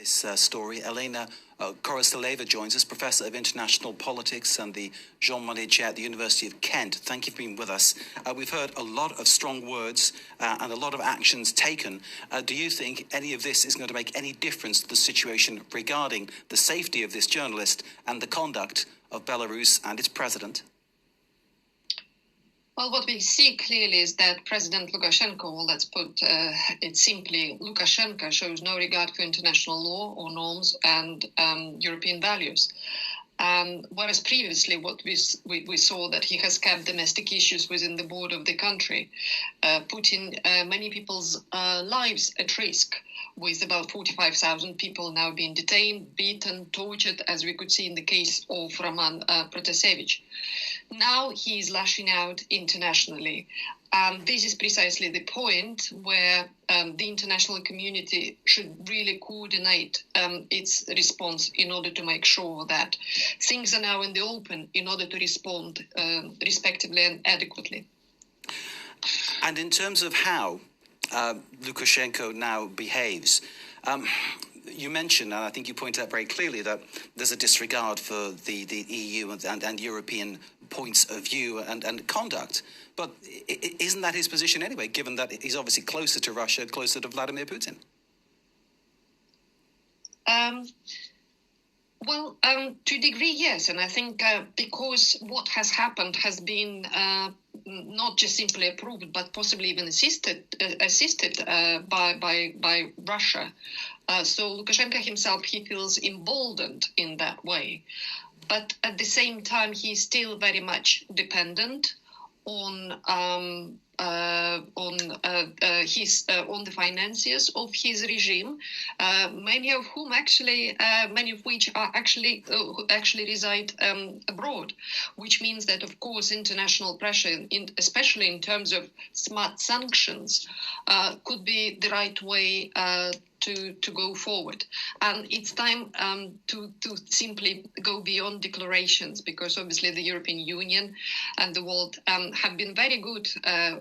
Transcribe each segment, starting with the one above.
This story. Elena Korosteleva joins us, Professor of International Politics and the Jean Monnet Chair at the University of Kent. Thank you for being with us. We've heard a lot of strong words and a lot of actions taken. Do you think any of this is going to make any difference to the situation regarding the safety of this journalist and the conduct of Belarus and its president? Well, what we see clearly is that President Lukashenko, well, let's put it simply, Lukashenko shows no regard for international law or norms and European values. Whereas previously what we saw that he has kept domestic issues within the border of the country, putting many people's lives at risk, with about 45,000 people now being detained, beaten, tortured, as we could see in the case of Roman Protasevich. Now he is lashing out internationally. This is precisely the point where the international community should really coordinate its response in order to make sure that things are now in the open in order to respond respectively and adequately. And in terms of how Lukashenko now behaves, you mentioned, and I think you point out very clearly, that there's a disregard for the EU and European points of view and conduct. But isn't that his position anyway, given that he's obviously closer to Russia, closer to Vladimir Putin? Well, to a degree, yes. And I think because what has happened has been not just simply approved, but possibly even assisted by Russia. So Lukashenko himself, he feels emboldened in that way. But at the same time, he's still very much dependent on the financiers of his regime, many of which are actually reside abroad, which means that, of course, international pressure, especially in terms of smart sanctions, could be the right way to go forward. And it's time to simply go beyond declarations, because obviously the European Union and the world have been very good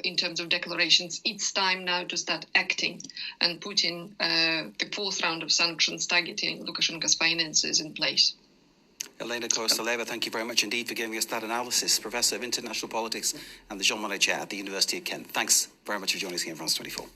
in terms of declarations. It's time now to start acting and putting the fourth round of sanctions targeting Lukashenko's finances in place. Elena Korosteleva, thank you very much indeed for giving us that analysis. Professor of International Politics and the Jean Monnet Chair at the University of Kent. Thanks very much for joining us here in France 24.